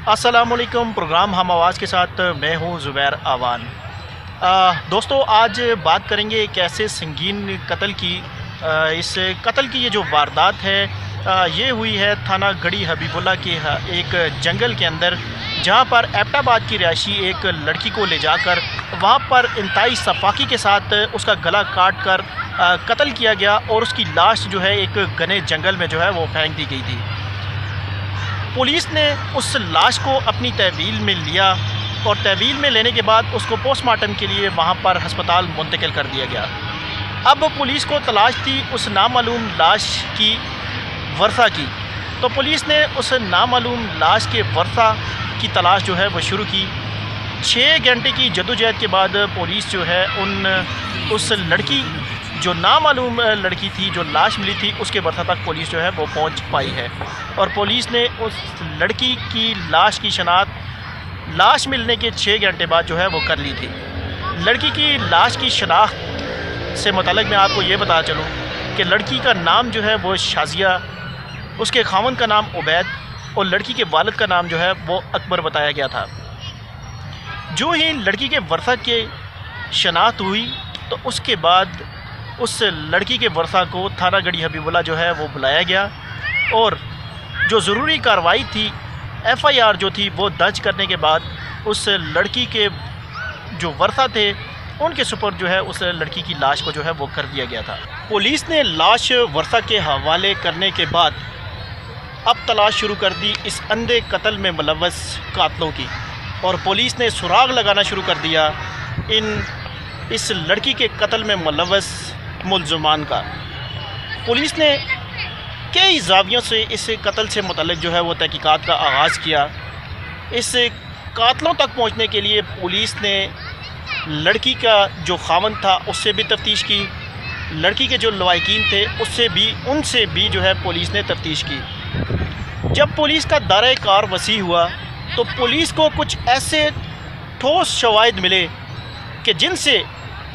अस्सलामुअलैकुम। प्रोग्राम हम आवाज़ के साथ मैं हूं ज़ुबैर आवान। दोस्तों, आज बात करेंगे एक ऐसे संगीन कत्ल की। इस कत्ल की ये जो वारदात है ये हुई है थाना गढ़ी हबीबुल्ला के एक जंगल के अंदर, जहां पर एबटाबाद की रिहायशी एक लड़की को ले जाकर वहां पर इंतहाई सफाकी के साथ उसका गला काट कर कत्ल किया गया और उसकी लाश जो है एक घने जंगल में जो है वो फेंक दी गई थी। पुलिस ने उस लाश को अपनी तहवील में लिया और तहवील में लेने के बाद उसको पोस्टमार्टम के लिए वहां पर हस्पताल मुंतकिल कर दिया गया। अब पुलिस को तलाश थी उस नामालूम लाश की वर्सा की, तो पुलिस ने उस नामालूम लाश के वर्सा की तलाश जो है वो शुरू की। 6 घंटे की जद्दोजहद के बाद पुलिस जो है उस लड़की जो नामालूम लड़की थी, जो लाश मिली थी, उसके वर्सा तक पुलिस जो है वो पहुंच पाई है। और पुलिस ने उस लड़की की लाश की शनाख्त लाश मिलने के 6 घंटे बाद जो है वो कर ली थी। लड़की की लाश की शनाख्त से मुताल्लिक़ मैं आपको ये बता चलूँ कि लड़की का नाम जो है वो शाजिया, उसके खावंद का नाम उबैद और लड़की के वालिद का नाम जो है वो अकबर बताया गया था। जो ही लड़की के वर्सा के शनाख्त हुई तो उसके बाद उस लड़की के वर्सा को थाना गढ़ी हबीबुल्ला जो है वो बुलाया गया और जो ज़रूरी कार्रवाई थी, FIR जो थी वो दर्ज करने के बाद उस लड़की के जो वर्सा थे उनके सुपुर्द जो है उस लड़की की लाश को जो है वो कर दिया गया था। पुलिस ने लाश वर्सा के हवाले करने के बाद अब तलाश शुरू कर दी इस अंधे कत्ल में मुलव्वस कातलों की, और पुलिस ने सुराग लगाना शुरू कर दिया इस लड़की के कत्ल में मुलव्वस मुल्ज़मान का। पुलिस ने कई ज़ावियों से इस कत्ल से मुतल्लिक़ जो है वो तहकीकात का आगाज़ किया। इस कातलों तक पहुंचने के लिए पुलिस ने लड़की का जो खावंद था उससे भी तफ्तीश की, लड़की के जो लवाहिकीन थे उनसे भी जो है पुलिस ने तफ्तीश की। जब पुलिस का दायरा कार वसी हुआ तो पुलिस को कुछ ऐसे ठोस शवाहिद मिले कि जिनसे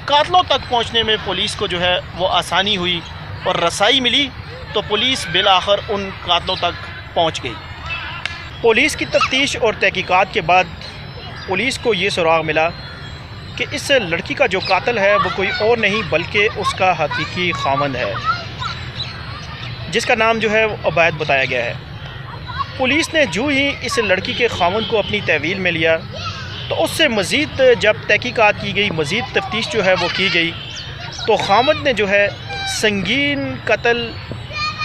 कातलों तक पहुंचने में पुलिस को जो है वो आसानी हुई और रसाई मिली, तो पुलिस बिलाखिर उन कातलों तक पहुंच गई। पुलिस की तफ्तीश और तहकीकात के बाद पुलिस को ये सुराग मिला कि इस लड़की का जो कातिल है वो कोई और नहीं बल्कि उसका हकीकी खावंद है, जिसका नाम जो है वो उबैद बताया गया है। पुलिस ने जो ही इस लड़की के खावंद को अपनी तहवील में लिया तो उससे मज़ीद जब तहकीकात की गई, मज़ीद तफ्तीश जो है वो की गई, तो खावंद ने जो है संगीन कत्ल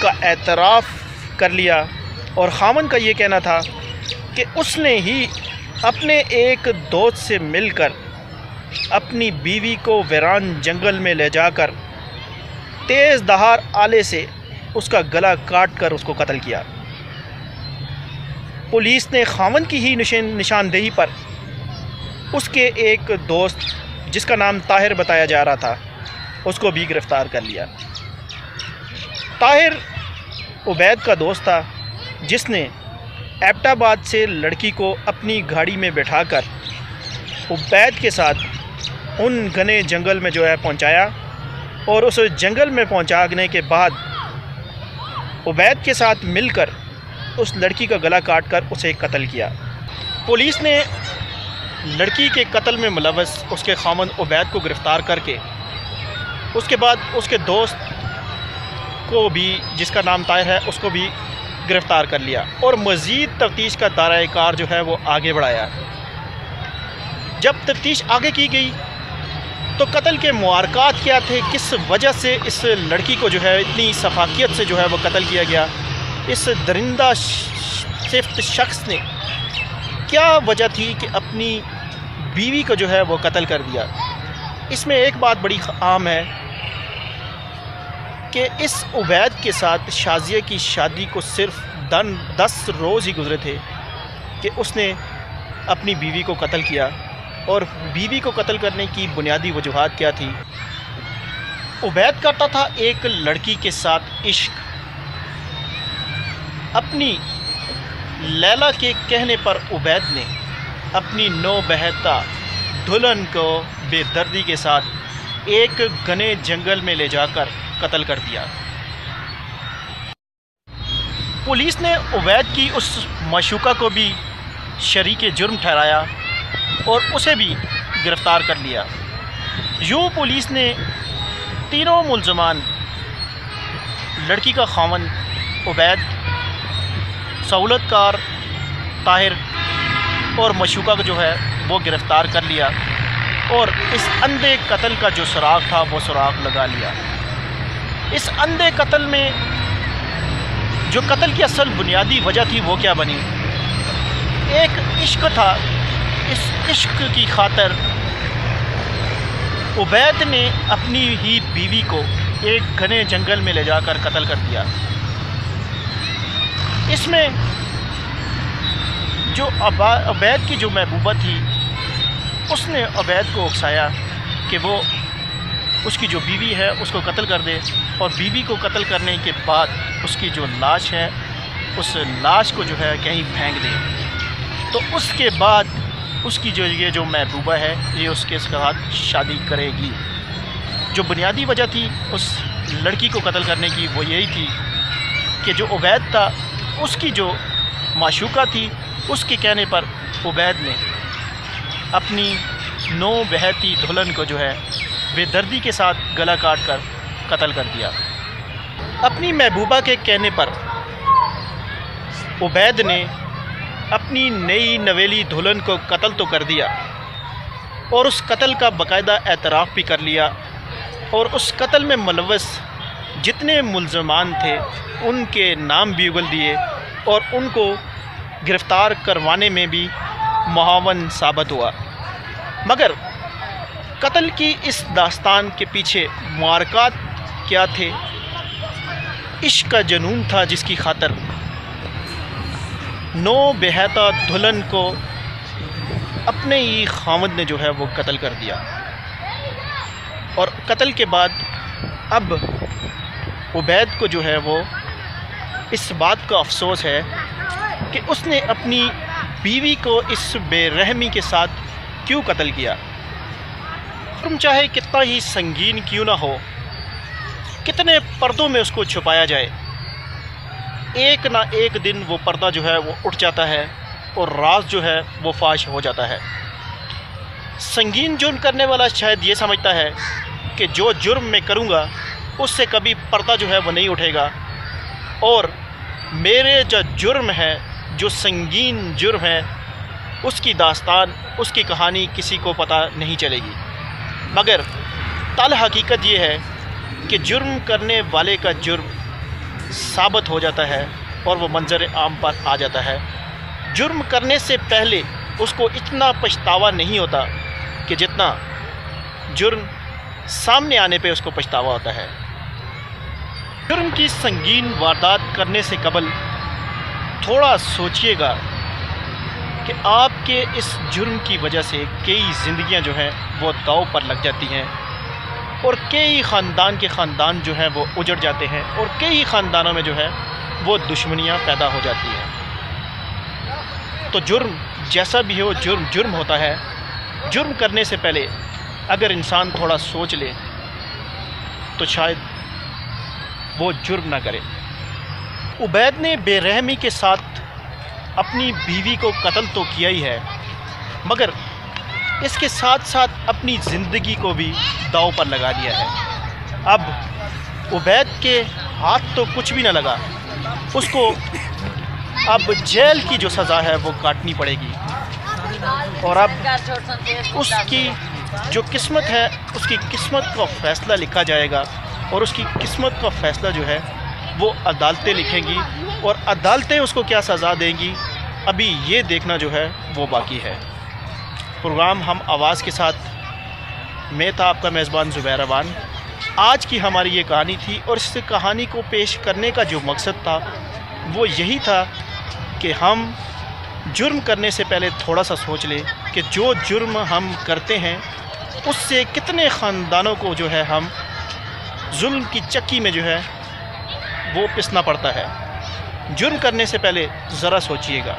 का एतराफ़ कर लिया और खावंद का ये कहना था कि उसने ही अपने एक दोस्त से मिलकर अपनी बीवी को वीरान जंगल में ले जाकर तेज़ दहार आले से उसका गला काट कर उसको कत्ल किया। पुलिस ने खावंद की ही निशानदेही पर उसके एक दोस्त जिसका नाम ताहिर बताया जा रहा था उसको भी गिरफ़्तार कर लिया। ताहिर उबैद का दोस्त था जिसने एबटाबाद से लड़की को अपनी गाड़ी में बिठाकर उबैद के साथ उन घने जंगल में जो है पहुंचाया और उस जंगल में पहुंचाने के बाद उबैद के साथ मिलकर उस लड़की का गला काट कर उसे कत्ल किया। पुलिस ने लड़की के कत्ल में मुलव्वस उसके खावंद उबैद को गिरफ़्तार करके उसके बाद उसके दोस्त को भी, जिसका नाम ताहिर है, उसको भी गिरफ़्तार कर लिया और मज़ीद तफ्तीश का दायरा कार जो है वो आगे बढ़ाया। जब तफ्तीश आगे की गई तो कत्ल के मुआरकात क्या थे, किस वजह से इस लड़की को जो है इतनी सफाकियत से जो है वो कत्ल किया गया, इस दरिंदा सिफ्त शख्स ने क्या वजह थी कि अपनी बीवी को जो है वो कत्ल कर दिया। इसमें एक बात बड़ी आम है कि इस उबैद के साथ शाजिया की शादी को सिर्फ 10 रोज़ ही गुजरे थे कि उसने अपनी बीवी को कत्ल किया। और बीवी को कत्ल करने की बुनियादी वजूहात क्या थी? उबैद करता था एक लड़की के साथ इश्क। अपनी लैला के कहने पर उबैद ने अपनी नौ बहता दुल्हन को बेदर्दी के साथ एक घने जंगल में ले जाकर कत्ल कर दिया। पुलिस ने उबैद की उस मशूका को भी शरीक जुर्म ठहराया और उसे भी गिरफ़्तार कर लिया। यूँ पुलिस ने तीनों मुल्ज़मान लड़की का ख़ावंद उबैद, सहूलतकार ताहिर और मशूका को जो है वो गिरफ़्तार कर लिया और इस अंधे कत्ल का जो सुराग था वो सुराग लगा लिया। इस अंधे कत्ल में जो कत्ल की असल बुनियादी वजह थी वो क्या बनी? एक इश्क था। इस इश्क की खातिर उबैद ने अपनी ही बीवी को एक घने जंगल में ले जाकर कत्ल कर दिया। इसमें जो उबैद की जो महबूबा थी उसने उबैद को उकसाया कि वो उसकी जो बीवी है उसको कत्ल कर दे और बीवी को कत्ल करने के बाद उसकी जो लाश है उस लाश को जो है कहीं फेंक दे। तो उसके बाद उसकी जो ये जो महबूबा है ये उसके साथ शादी करेगी। जो बुनियादी वजह थी उस लड़की को कत्ल करने की वो यही थी कि जो उबैद था उसकी जो माशूका थी उसके कहने पर उबैद ने अपनी नौ बहती दुल्हन को जो है बेदर्दी के साथ गला काट कर कत्ल कर दिया। अपनी महबूबा के कहने पर उबैद ने अपनी नई नवेली दुल्हन को कत्ल तो कर दिया और उस कत्ल का बाकायदा एतराफ़ भी कर लिया और उस कत्ल में मुलव्वस जितने मुल्ज़मान थे उनके नाम भी उगल दिए और उनको गिरफ़्तार करवाने में भी मुआवन साबित हुआ। मगर कत्ल की इस दास्तान के पीछे मुआरकात क्या थे? इश्क का जुनून था जिसकी खातिर नौ बेहता दुल्हन को अपने ही ख़ावंद ने जो है वो कत्ल कर दिया। और कत्ल के बाद अब उबैद को जो है वो इस बात का अफसोस है कि उसने अपनी बीवी को इस बेरहमी के साथ क्यों कत्ल किया। तुम चाहे कितना ही संगीन क्यों ना हो, कितने पर्दों में उसको छुपाया जाए, एक ना एक दिन वो पर्दा जो है वो उठ जाता है और राज जो है वो फाश हो जाता है। संगीन जुर्म करने वाला शायद ये समझता है कि जो जुर्म मैं करूँगा उससे कभी पर्दा जो है वो नहीं उठेगा और मेरे जो जुर्म है, जो संगीन जुर्म है, उसकी दास्तान, उसकी कहानी किसी को पता नहीं चलेगी। मगर तल हकीकत ये है कि जुर्म करने वाले का जुर्म साबित हो जाता है और वो मंजर आम पर आ जाता है। जुर्म करने से पहले उसको इतना पछतावा नहीं होता कि जितना जुर्म सामने आने पे उसको पछतावा होता है। जुर्म की संगीन वारदात करने से कबल थोड़ा सोचिएगा कि आपके इस जुर्म की वजह से कई ज़िंदगियां जो हैं वो दांव पर लग जाती हैं और कई ख़ानदान के ख़ानदान जो हैं वो उजड़ जाते हैं और कई ख़ानदानों में जो है वो दुश्मनियां पैदा हो जाती हैं। तो जुर्म जैसा भी हो, जुर्म जुर्म होता है। जुर्म करने से पहले अगर इंसान थोड़ा सोच ले तो शायद वो जुर्म ना करे। उबैद ने बेरहमी के साथ अपनी बीवी को कत्ल तो किया ही है, मगर इसके साथ साथ अपनी ज़िंदगी को भी दांव पर लगा दिया है। अब उबैद के हाथ तो कुछ भी ना लगा, उसको अब जेल की जो सज़ा है वो काटनी पड़ेगी और अब उसकी जो किस्मत है उसकी किस्मत का फ़ैसला लिखा जाएगा और उसकी किस्मत का फ़ैसला जो है वो अदालतें लिखेंगी और अदालतें उसको क्या सज़ा देंगी अभी ये देखना जो है वो बाकी है। प्रोग्राम हम आवाज़ के साथ मैं था आपका मेज़बान ज़ुबैर अवान। आज की हमारी ये कहानी थी और इस कहानी को पेश करने का जो मकसद था वो यही था कि हम जुर्म करने से पहले थोड़ा सा सोच लें कि जो जुर्म हम करते हैं उससे कितने ख़ानदानों को जो है हम जुल्म की चक्की में जो है वो पिसना पड़ता है। जुर्म करने से पहले ज़रा सोचिएगा।